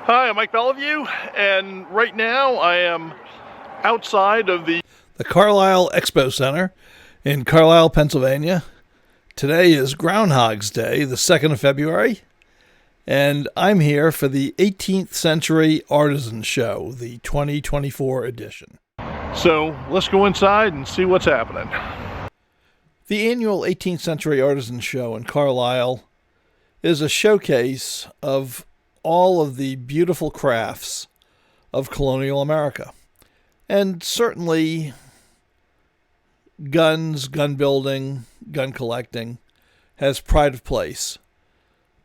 Hi, I'm Mike Beliveau, and right now I am outside of the Carlisle Expo Center in Carlisle, Pennsylvania. Today is Ground Hogs Day, the 2nd of February, and I'm here for the 18th Century Artisans Show, the 2024 edition. So let's go inside and see what's happening. The annual 18th Century Artisans Show in Carlisle is a showcase of all of the beautiful crafts of colonial America. And certainly guns, gun building, gun collecting has pride of place.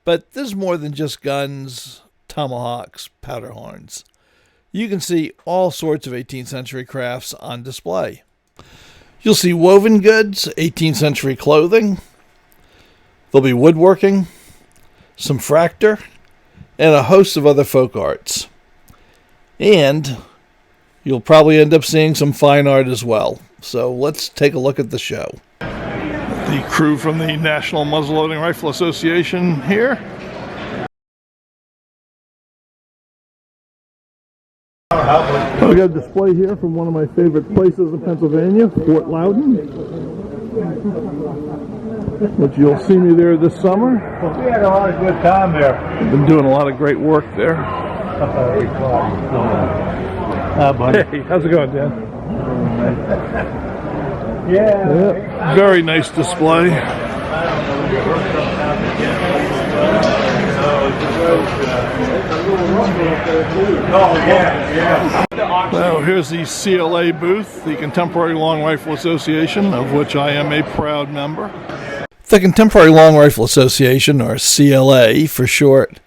But there's more than just guns, tomahawks, powder horns. You can see all sorts of 18th century crafts on display. You'll see woven goods, 18th century clothing. There'll be woodworking, some fracture, and a host of other folk arts. And you'll probably end up seeing some fine art as well. So let's take a look at the show. The crew from the National Muzzleloading Rifle Association here. We got a display here from one of my favorite places in Pennsylvania, Fort Loudon, which you'll see me there this summer. We had a lot of good time there. I've been doing a lot of great work there. Buddy. Hey, how's it going, Dan? Yeah. Very nice display. Now here's the CLA booth, the Contemporary Long Rifle Association, of which I am a proud member. The Contemporary Long Rifle Association, or CLA for short,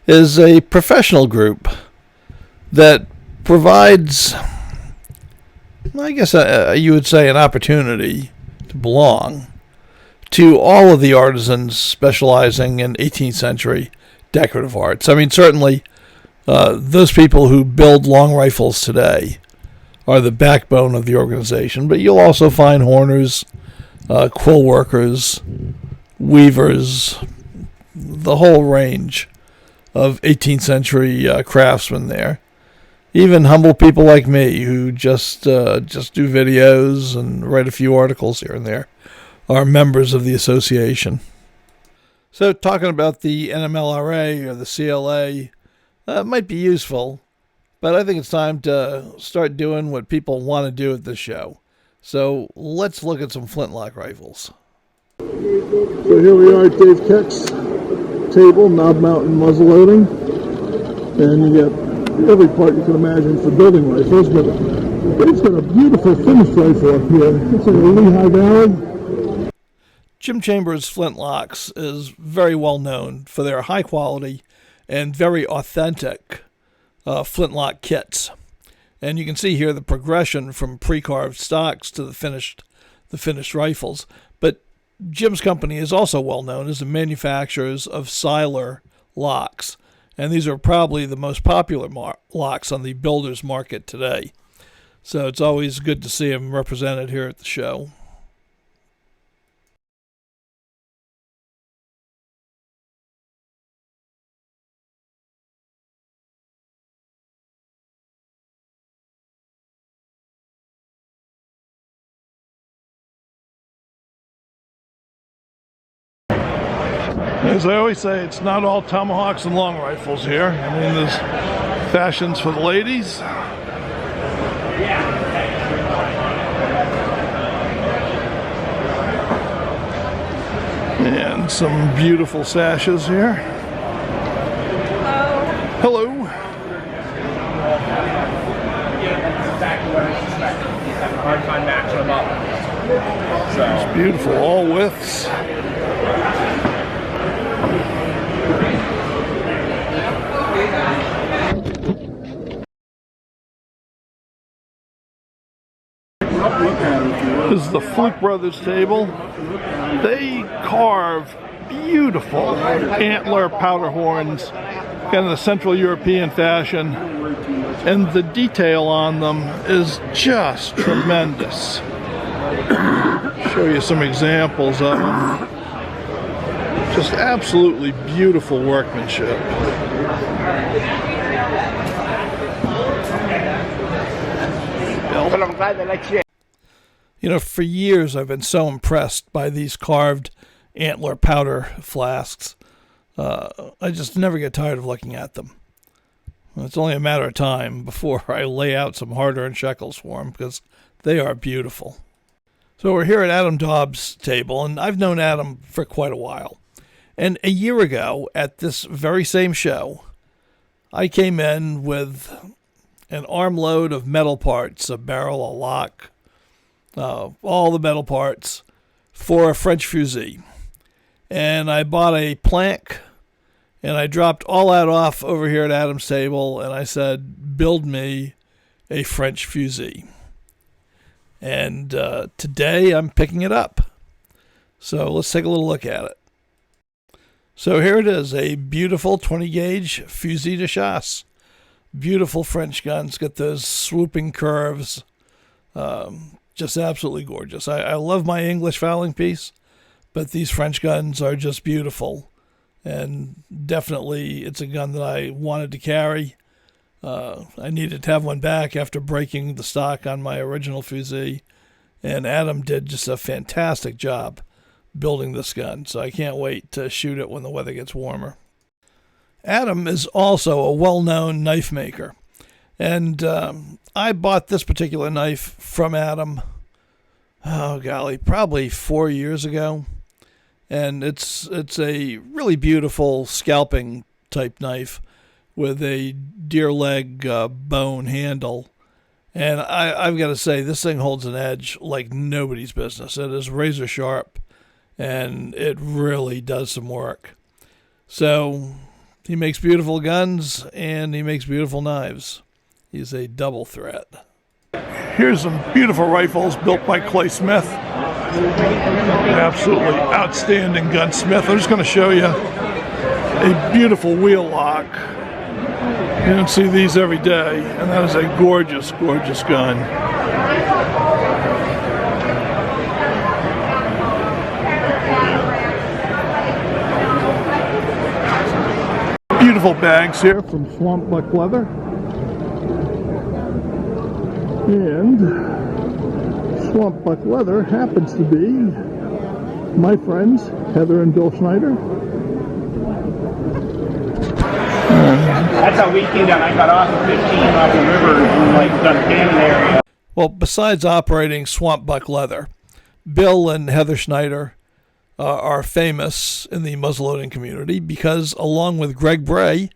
is a professional group that provides, I guess you would say, an opportunity to belong to all of the artisans specializing in 18th century decorative arts. I mean, certainly those people who build long rifles today are the backbone of the organization, but you'll also find horners, quill workers, weavers, the whole range of 18th century craftsmen there. Even humble people like me who just do videos and write a few articles here and there are members of the association. So talking about the NMLRA or the CLA might be useful, but I think it's time to start doing what people want to do at this show. So let's look at some Flintlock rifles. So here we are at Dave Keck's table, knob mountain muzzle loading, and you get every part you can imagine for building rifles, but it's got a beautiful finished rifle up here. It's in the Lehigh Valley. Jim Chambers Flintlocks is very well known for their high quality and very authentic flintlock kits. And you can see here the progression from pre-carved stocks to the finished rifles. But Jim's company is also well known as the manufacturers of Siler locks. And these are probably the most popular locks on the builder's market today. So it's always good to see them represented here at the show. As I always say, it's not all tomahawks and long rifles here. I mean, there's fashions for the ladies. And some beautiful sashes here. Hello. Hello. It's beautiful, all widths. This is the Fluke Brothers table. They carve beautiful antler powder horns, kind of the Central European fashion, and the detail on them is just tremendous. Show you some examples of them. Just absolutely beautiful workmanship. You know, for years I've been so impressed by these carved antler powder flasks. I just never get tired of looking at them. It's only a matter of time before I lay out some hard-earned shekels for them, because they are beautiful. So we're here at Adam Dobbs' table, and I've known Adam for quite a while. And a year ago, at this very same show, I came in with an armload of metal parts, a barrel, a lock, all the metal parts for a French fusee. And I bought a plank, and I dropped all that off over here at Adam's table, and I said, build me a French fusee. And today I'm picking it up. So let's take a little look at it. So here it is, a beautiful 20-gauge fusil de chasse. Beautiful French guns, got those swooping curves. Just absolutely gorgeous. I love my English fowling piece, but these French guns are just beautiful. And definitely it's a gun that I wanted to carry. I needed to have one back after breaking the stock on my original fusee. And Adam did just a fantastic job building this gun, so I can't wait to shoot it when the weather gets warmer. Adam is also a well-known knife maker, and I bought this particular knife from Adam, oh golly, probably 4 years ago, and it's a really beautiful scalping type knife with a deer leg bone handle. And I've got to say, this thing holds an edge like nobody's business. It is razor sharp, and it really does some work. So he makes beautiful guns, and he makes beautiful knives. He's a double threat. Here's some beautiful rifles built by Clay Smith. Absolutely outstanding gunsmith. I'm just going to show you a beautiful wheel lock. You don't see these every day, and that is a gorgeous, gorgeous gun. Beautiful bags here from Swamp Buck Leather. And Swamp Buck Leather happens to be my friends Heather and Bill Schneider. That's how we came down. I got off at 15 off the river in like Duncannon area. Well, besides operating Swamp Buck Leather, Bill and Heather Schneider are famous in the muzzleloading community because, along with Greg Bray,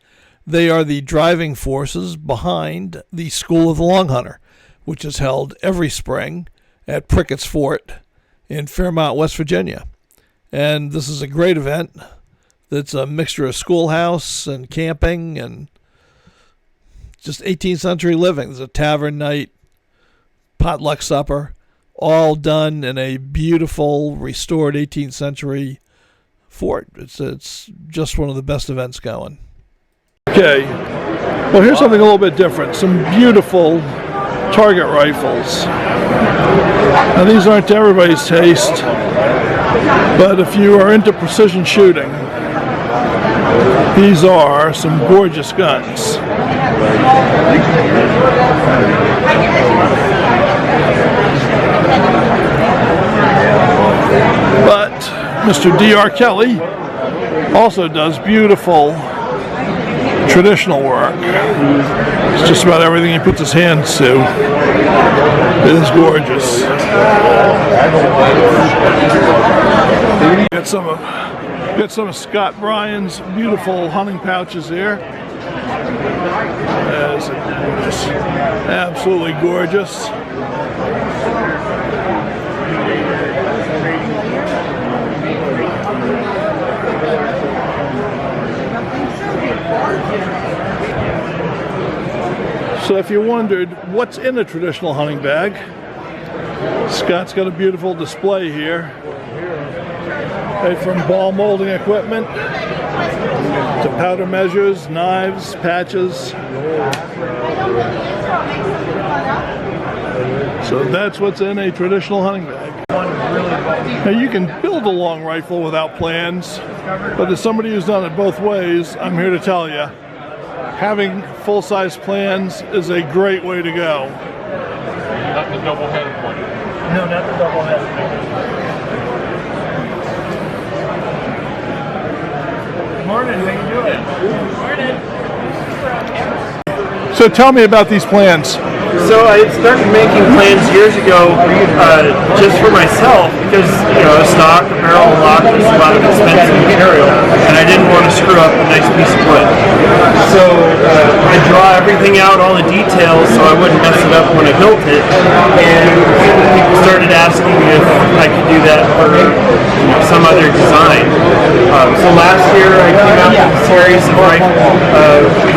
they are the driving forces behind the School of the Long Hunter, which is held every spring at Prickett's Fort in Fairmount, West Virginia. And this is a great event. That's a mixture of schoolhouse and camping and just 18th century living. There's a tavern night, potluck supper, all done in a beautiful, restored 18th century fort. It's just one of the best events going. Okay, well, here's something a little bit different. Some beautiful target rifles. Now, these aren't to everybody's taste, but if you are into precision shooting, these are some gorgeous guns. But Mr. D.R. Kelly also does beautiful traditional work. It's just about everything he puts his hands to. It is gorgeous. Get some of Scott Bryan's beautiful hunting pouches here. That's gorgeous. Absolutely gorgeous. So if you wondered what's in a traditional hunting bag, Scott's got a beautiful display here. From ball molding equipment to powder measures, knives, patches. So that's what's in a traditional hunting bag. Now you can build a long rifle without plans, but as somebody who's done it both ways, I'm here to tell you, having full-size plans is a great way to go. Not the double-headed one. No, not the double-headed one. Good morning, how you doing? Morning. So tell me about these plans. So I started making plans years ago just for myself because, you know, a stock, a barrel, a lock was a lot of expensive material and I didn't want to screw up a nice piece of wood. So I draw everything out, all the details, so I wouldn't mess it up when I built it. And people started asking if I could do that for some other design. So last year I came out with a series of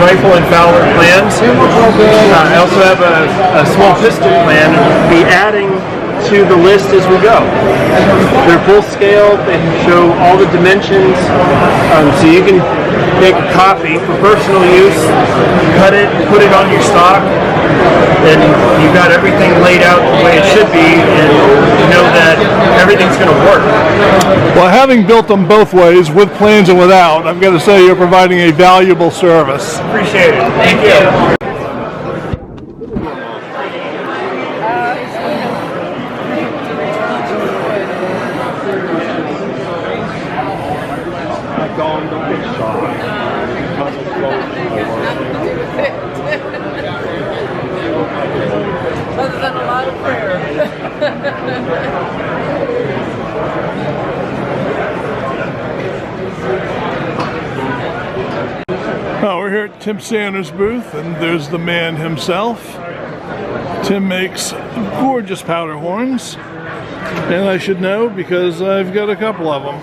rifle and Fowler plans. I also have a small pistol plan and we'll be adding to the list as we go. They're full scale, they show all the dimensions, so you can make a copy for personal use, cut it, put it on your stock, and you've got everything laid out the way it should be, and you know that everything's going to work. Well, having built them both ways, with plans and without, I've got to say you're providing a valuable service. Appreciate it. Thank you. Other than a lot of prayer. Oh, we're here at Tim Sanders' booth, and there's the man himself. Tim makes gorgeous powder horns, and I should know because I've got a couple of them.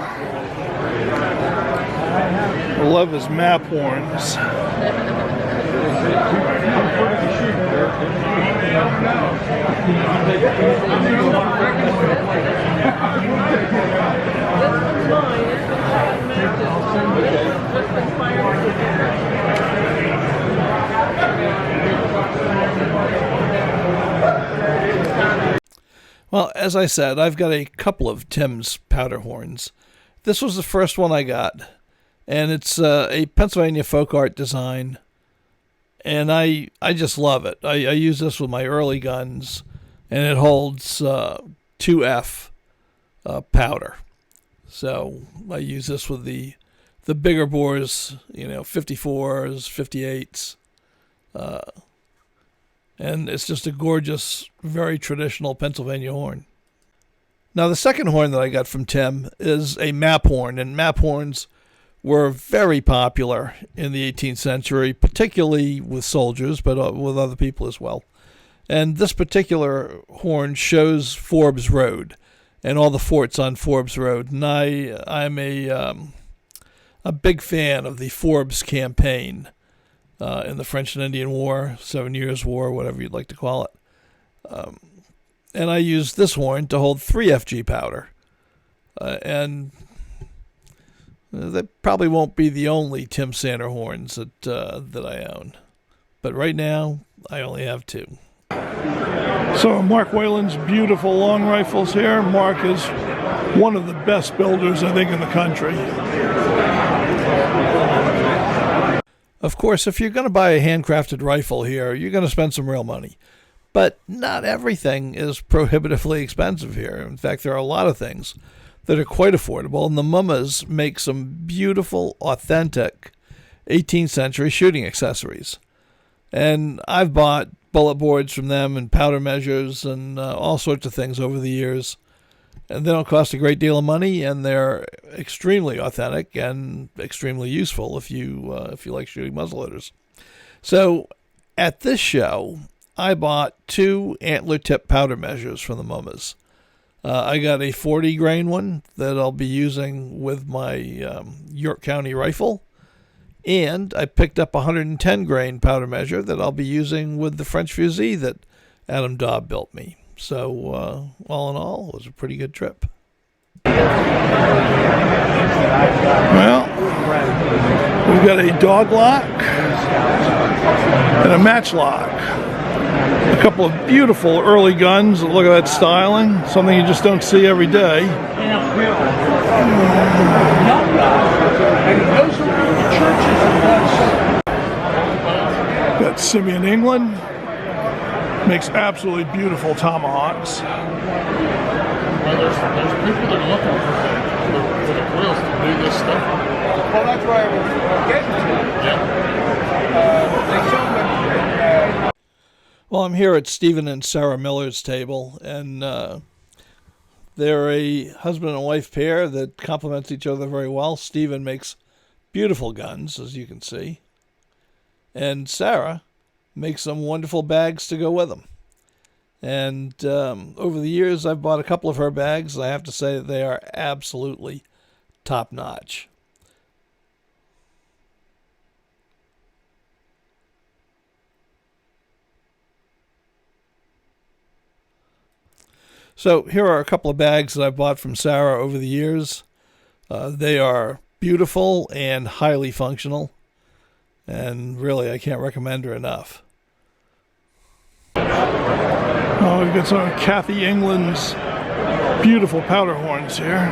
I love his map horns. Well, as I said, I've got a couple of Tim's powder horns. This was the first one I got, and it's a Pennsylvania folk art design, and I just love it. I use this with my early guns, and it holds 2F powder. So I use this with the bigger bores, 54s, 58s, and it's just a gorgeous, very traditional Pennsylvania horn. Now, the second horn that I got from Tim is a map horn, and map horns were very popular in the 18th century, particularly with soldiers, but with other people as well. And this particular horn shows Forbes Road and all the forts on Forbes Road. And I'm a big fan of the Forbes campaign in the French and Indian War, 7 Years' War, whatever you'd like to call it. And I use this horn to hold 3FG powder. And they probably won't be the only Tim Sander horns that I own. But right now, I only have two. So Mark Whalen's beautiful long rifles here. Mark is one of the best builders, I think, in the country. Of course, if you're going to buy a handcrafted rifle here, you're going to spend some real money. But not everything is prohibitively expensive here. In fact, there are a lot of things that are quite affordable, and the Mummas make some beautiful, authentic 18th century shooting accessories. And I've bought bullet boards from them and powder measures and all sorts of things over the years. And they don't cost a great deal of money, and they're extremely authentic and extremely useful if you like shooting muzzleloaders. So at this show, I bought 2 antler tip powder measures from the Mummas. I got a 40 grain one that I'll be using with my York County rifle, and I picked up a 110 grain powder measure that I'll be using with the French fusee that Adam Daub built me. So all in all, it was a pretty good trip. Well, we've got a dog lock and a matchlock. A couple of beautiful early guns. Look at that styling. Something you just don't see every day. Simeon, England. Makes absolutely beautiful tomahawks. Well, there's people that are looking for the quills to do this stuff. Well, that's why I was getting to. Yeah. Well, I'm here at Stephen and Sarah Miller's table, and they're a husband and wife pair that complement each other very well. Stephen makes beautiful guns, as you can see, and Sarah makes some wonderful bags to go with them. And over the years, I've bought a couple of her bags. I have to say that they are absolutely top-notch. So here are a couple of bags that I've bought from Sarah over the years. They are beautiful and highly functional. And really, I can't recommend her enough. Oh, we've got some of Kathy England's beautiful powder horns here.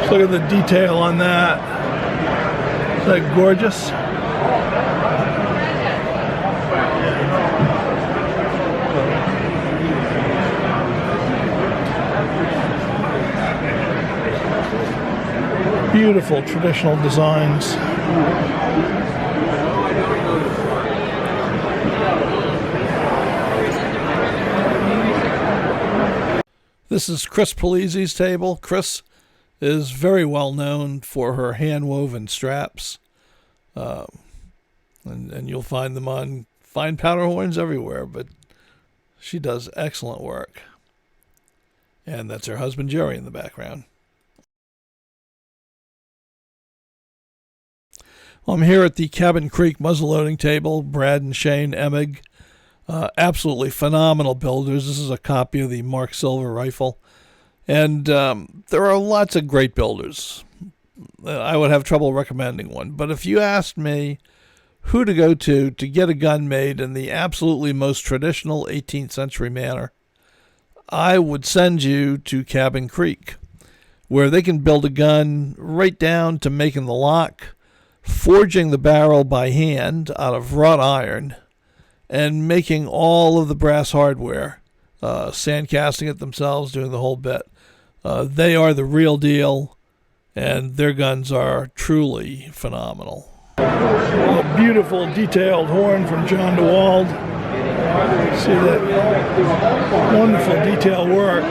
Just look at the detail on that. Isn't that gorgeous? Beautiful traditional designs. This is Chris Polizzi's table. Chris is very well known for her hand-woven straps. And you'll find them on fine powder horns everywhere, but she does excellent work. And that's her husband, Jerry, in the background. Well, I'm here at the Cabin Creek muzzleloading table. Brad and Shane Emig, absolutely phenomenal builders. This is a copy of the Mark Silver rifle. And there are lots of great builders. I would have trouble recommending one. But if you asked me who to go to get a gun made in the absolutely most traditional 18th century manner, I would send you to Cabin Creek, where they can build a gun right down to making the lock, forging the barrel by hand out of wrought iron, and making all of the brass hardware, sand casting it themselves, doing the whole bit. They are the real deal, and their guns are truly phenomenal. A beautiful detailed horn from John DeWald. See that wonderful detail work.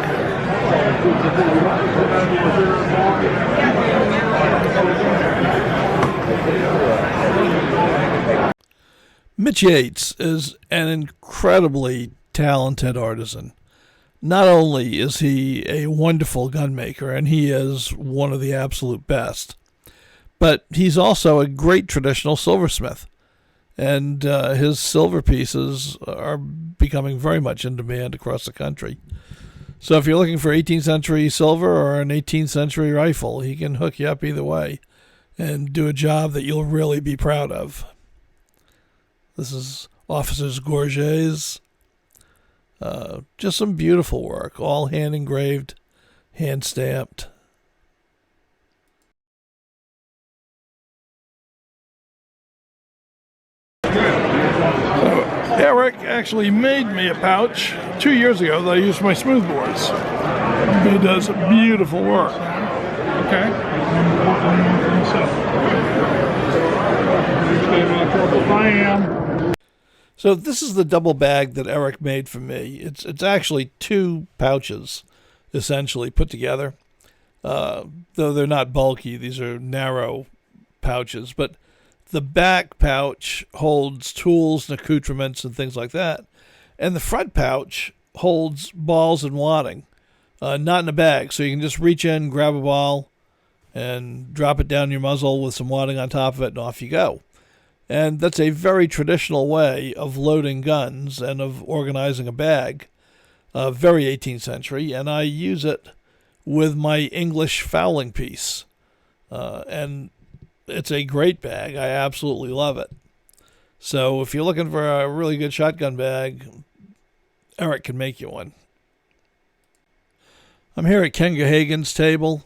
Mitch Yates is an incredibly talented artisan. Not only is he a wonderful gun maker, and he is one of the absolute best, but he's also a great traditional silversmith. And his silver pieces are becoming very much in demand across the country. So if you're looking for 18th century silver or an 18th century rifle, he can hook you up either way and do a job that you'll really be proud of. This is Officer's Gorget's. Just some beautiful work, all hand engraved, hand stamped. Eric actually made me a pouch 2 years ago that I used for my smoothbores. He does beautiful work. Okay. I am. So this is the double bag that Eric made for me. It's actually two pouches, essentially, put together. Though they're not bulky, these are narrow pouches. But the back pouch holds tools and accoutrements and things like that. And the front pouch holds balls and wadding, not in a bag. So you can just reach in, grab a ball, and drop it down your muzzle with some wadding on top of it, and off you go. And that's a very traditional way of loading guns and of organizing a bag, very 18th century, and I use it with my English fowling piece. And it's a great bag. I absolutely love it. So if you're looking for a really good shotgun bag, Eric can make you one. I'm here at Ken Gahagan's table,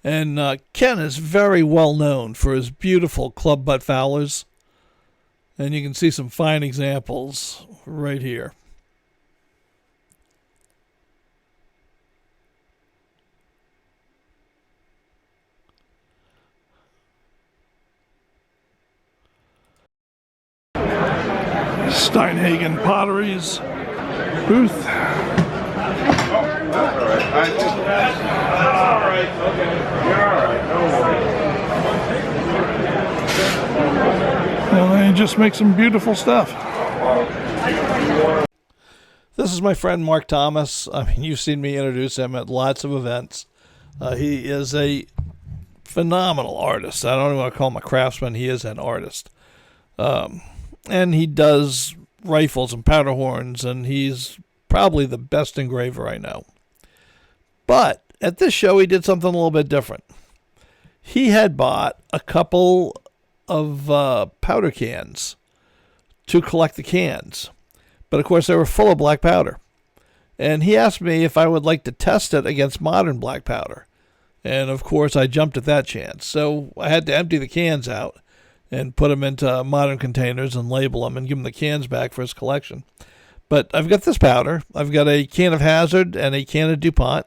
And Ken is very well known for his beautiful club butt fowlers. And you can see some fine examples right here. Steinhagen Potteries booth. And they just make some beautiful stuff. This is my friend Mark Thomas. I mean, you've seen me introduce him at lots of events. He is a phenomenal artist. I don't even want to call him a craftsman. He is an artist. And he does rifles and powder horns, and he's probably the best engraver I know. But at this show, he did something a little bit different. He had bought a couple of powder cans to collect the cans. But of course, they were full of black powder. And he asked me if I would like to test it against modern black powder. And of course, I jumped at that chance. So I had to empty the cans out and put them into modern containers and label them and give him the cans back for his collection. But I've got this powder. I've got a can of Hazard and a can of DuPont.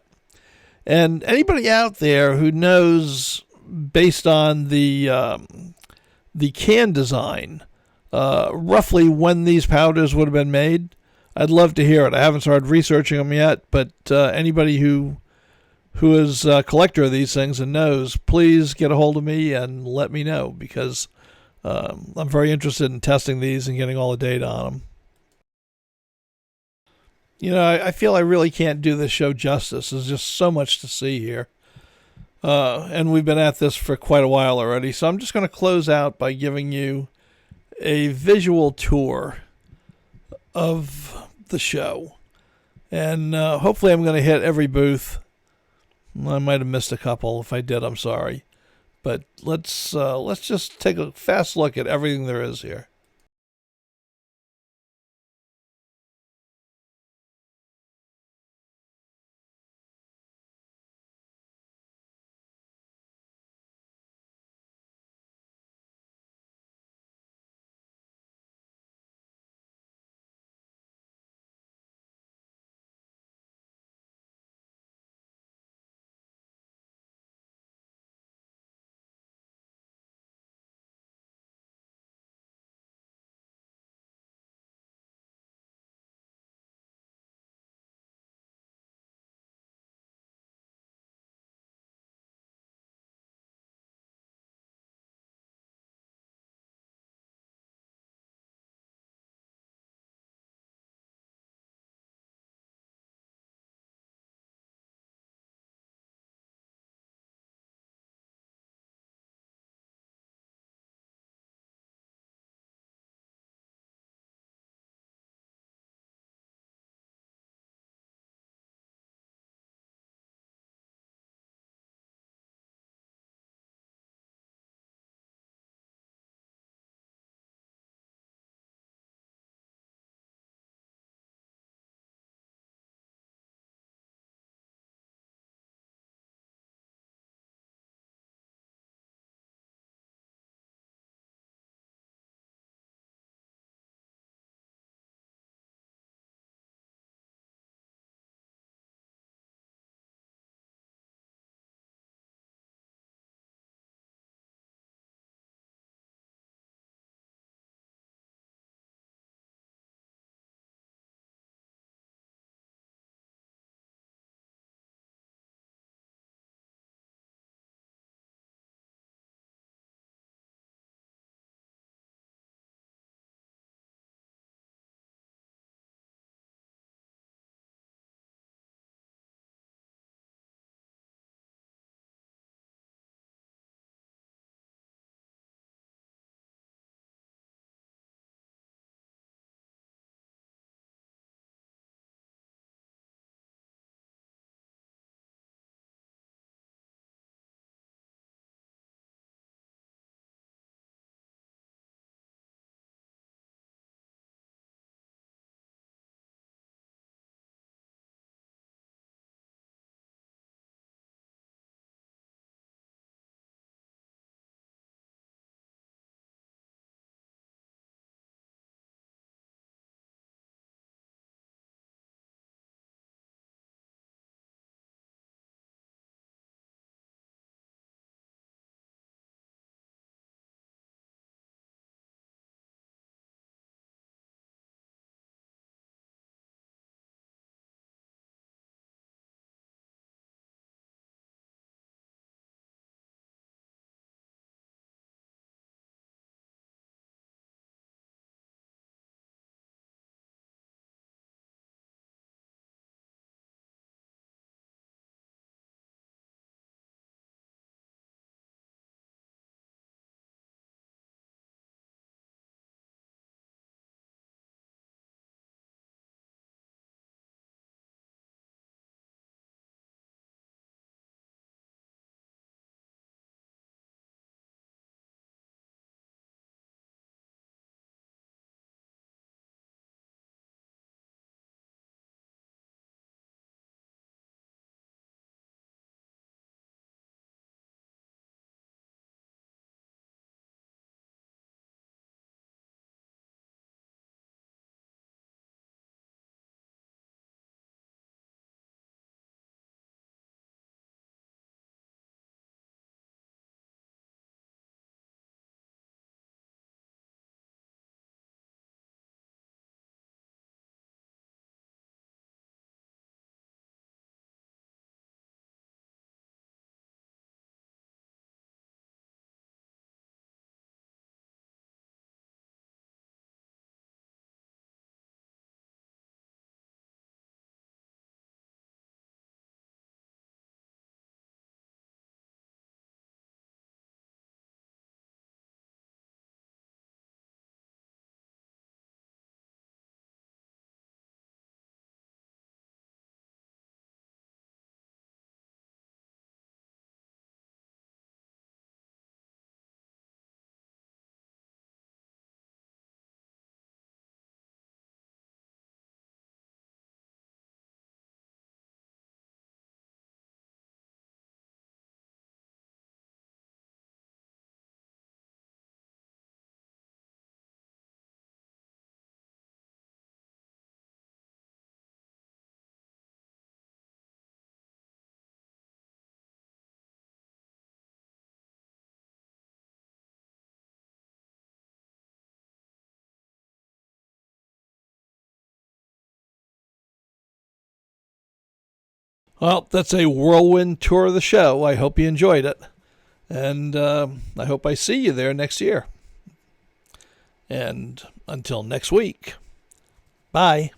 And anybody out there who knows, based on the can design, roughly when these powders would have been made, I'd love to hear it. I haven't started researching them yet, but anybody who is a collector of these things and knows, please get a hold of me and let me know, because I'm very interested in testing these and getting all the data on them. You know, I feel I really can't do this show justice. There's just so much to see here. And we've been at this for quite a while already. So I'm just going to close out by giving you a visual tour of the show. And hopefully I'm going to hit every booth. I might have missed a couple. If I did, I'm sorry. But let's just take a fast look at everything there is here. Well, that's a whirlwind tour of the show. I hope you enjoyed it. And I hope I see you there next year. And until next week, bye.